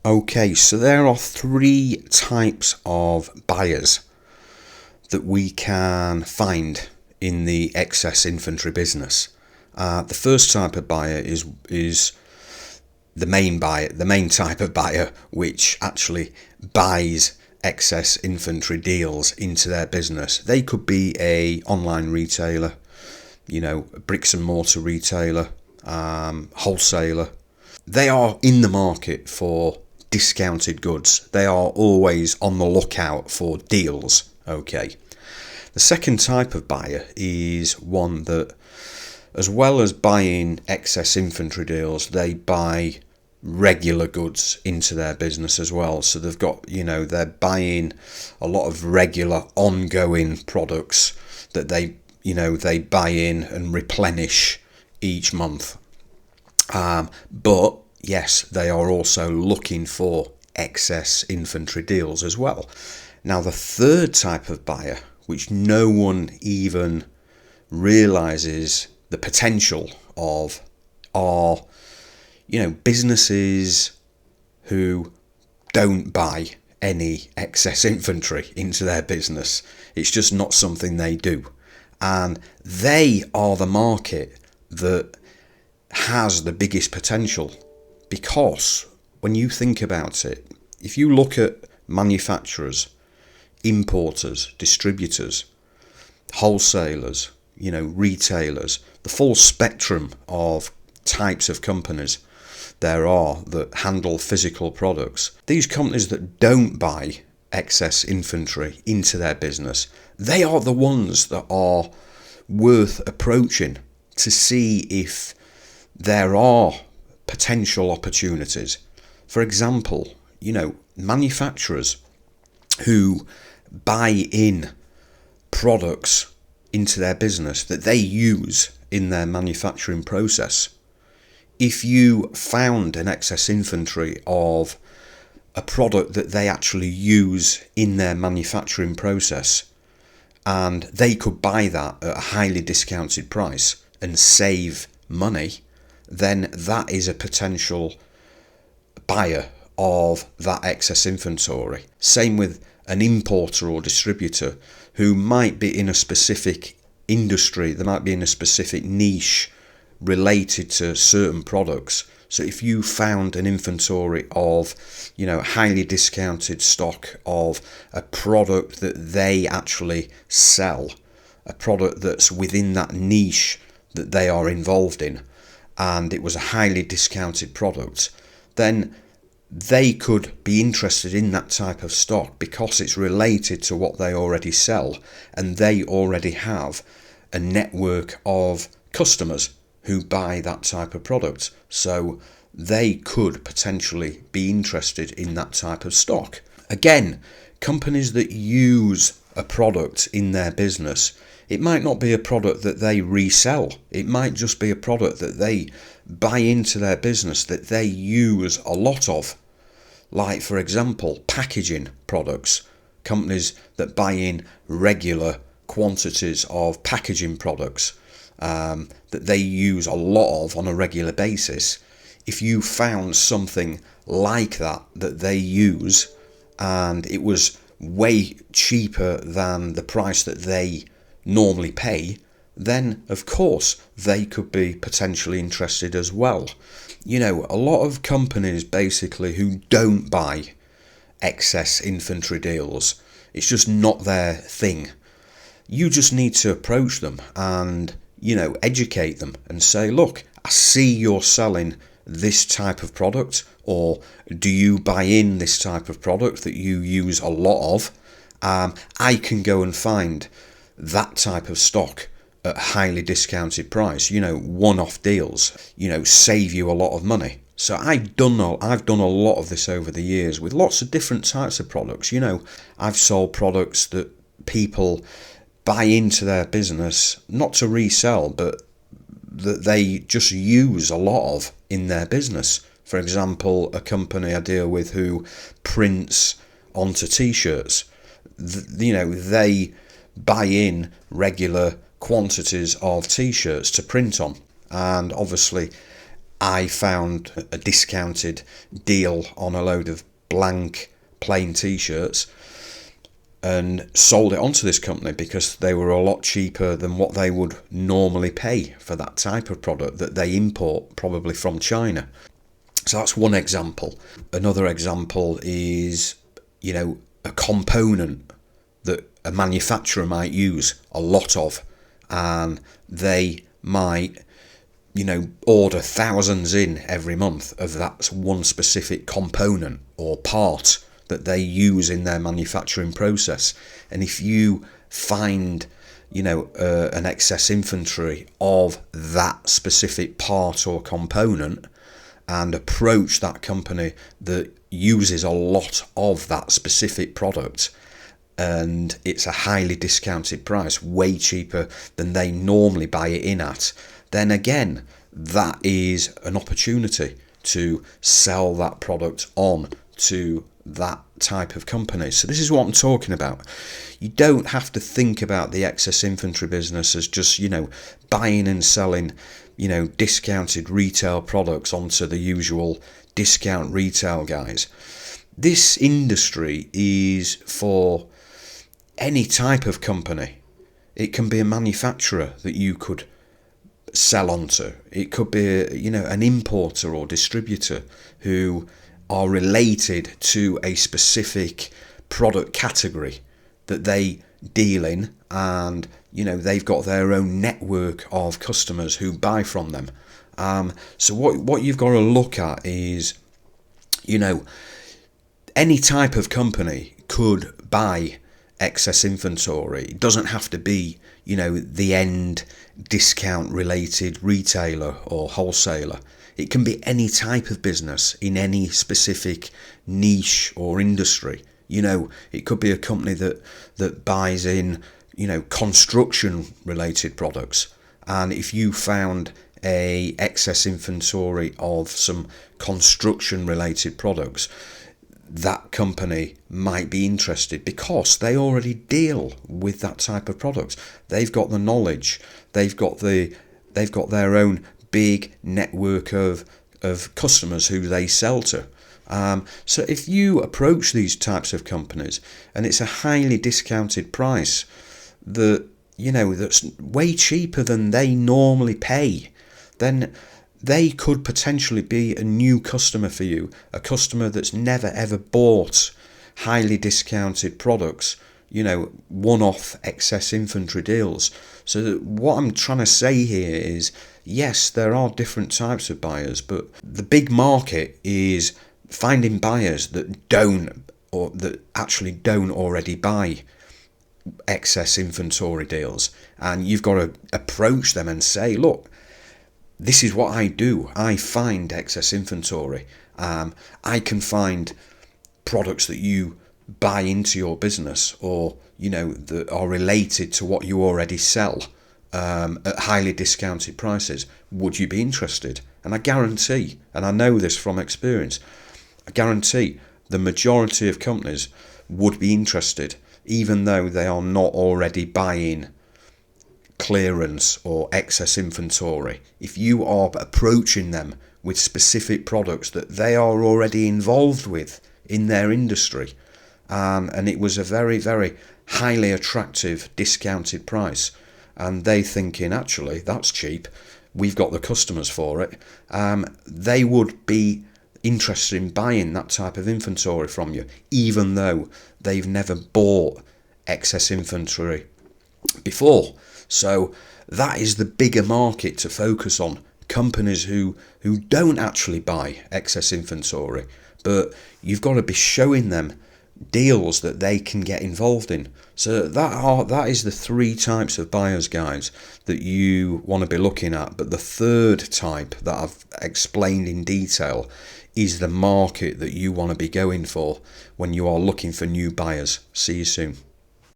Okay, so there are three types of buyers that we can find in the excess inventory business. The first type of buyer is the main buyer, the main type of buyer, which actually buys excess inventory deals into their business. They could be a online retailer, a bricks and mortar retailer, wholesaler. They are in the market for discounted goods. They are always on the lookout for deals. Okay. The second type of buyer is one that, as well as buying excess inventory deals, they buy regular goods into their business as well. So they've got, they're buying a lot of regular ongoing products that they buy in and replenish each month. But yes, they are also looking for excess inventory deals as well. Now, the third type of buyer, which no one even realizes the potential of, are, businesses who don't buy any excess inventory into their business. It's just not something they do. And they are the market that has the biggest potential, because when you think about it, if you look at manufacturers, importers, distributors, wholesalers, retailers, the full spectrum of types of companies there are that handle physical products, these companies that don't buy excess inventory into their business, they are the ones that are worth approaching to see if there are potential opportunities. For example, manufacturers who buy in products into their business that they use in their manufacturing process. If you found an excess inventory of a product that they actually use in their manufacturing process, and they could buy that at a highly discounted price and save money, then that is a potential buyer of that excess inventory. Same with an importer or distributor who might be in a specific industry, they might be in a specific niche related to certain products. So if you found an inventory of, highly discounted stock of a product that they actually sell, a product that's within that niche that they are involved in, and it was a highly discounted product, then they could be interested in that type of stock because it's related to what they already sell, and they already have a network of customers who buy that type of product. So they could potentially be interested in that type of stock. Again, companies that use a product in their business, it might not be a product that they resell. It might just be a product that they buy into their business that they use a lot of. Like, for example, packaging products. Companies that buy in regular quantities of packaging products that they use a lot of on a regular basis. If you found something like that they use, and it was way cheaper than the price that they normally pay, then of course they could be potentially interested as well. A lot of companies basically who don't buy excess inventory deals, it's just not their thing. You just need to approach them and educate them and say, look, I see you're selling this type of product, or do you buy in this type of product that you use a lot of? I can go and find that type of stock at a highly discounted price, one-off deals, save you a lot of money. So I've done a lot of this over the years with lots of different types of products. I've sold products that people buy into their business, not to resell, but that they just use a lot of in their business. For example, a company I deal with who prints onto t-shirts, they buy in regular quantities of t-shirts to print on, and obviously I found a discounted deal on a load of blank plain t-shirts and sold it onto this company because they were a lot cheaper than what they would normally pay for that type of product that they import probably from China. So that's one example. Another example is, a component that a manufacturer might use a lot of, and they might order thousands in every month of that one specific component or part that they use in their manufacturing process. And if you find an excess inventory of that specific part or component and approach that company that uses a lot of that specific product, and it's a highly discounted price, way cheaper than they normally buy it in at, then again, that is an opportunity to sell that product on to that type of company. So this is what I'm talking about. You don't have to think about the excess inventory business as just, buying and selling, discounted retail products onto the usual discount retail guys. This industry is for any type of company. It can be a manufacturer that you could sell onto. It could be, an importer or distributor who are related to a specific product category that they deal in, and they've got their own network of customers who buy from them. So what you've got to look at is, any type of company could buy excess inventory. It doesn't have to be, the end discount related retailer or wholesaler. It can be any type of business in any specific niche or industry. It could be a company that buys in, construction related products. And if you found a excess inventory of some construction related products, that company might be interested because they already deal with that type of product. They've got the knowledge. They've got their own big network of customers who they sell to. So if you approach these types of companies and it's a highly discounted price that's way cheaper than they normally pay, then they could potentially be a new customer for you, a customer that's never ever bought highly discounted products, one-off excess inventory deals. So what I'm trying to say here is, yes, there are different types of buyers, but the big market is finding buyers that actually don't already buy excess inventory deals. And you've got to approach them and say, look, this is what I do. I find excess inventory. I can find products that you buy into your business or, that are related to what you already sell at highly discounted prices. Would you be interested? And I guarantee, and I know this from experience, I guarantee the majority of companies would be interested, even though they are not already buying clearance or excess inventory. If you are approaching them with specific products that they are already involved with in their industry, and it was a very, very highly attractive discounted price, and they thinking, actually, that's cheap, we've got the customers for it, they would be interested in buying that type of inventory from you, even though they've never bought excess inventory before. So that is the bigger market to focus on. Companies who don't actually buy excess inventory, but you've got to be showing them deals that they can get involved in. So that is the three types of buyers, guys, that you want to be looking at. But the third type that I've explained in detail is the market that you want to be going for when you are looking for new buyers. See you soon.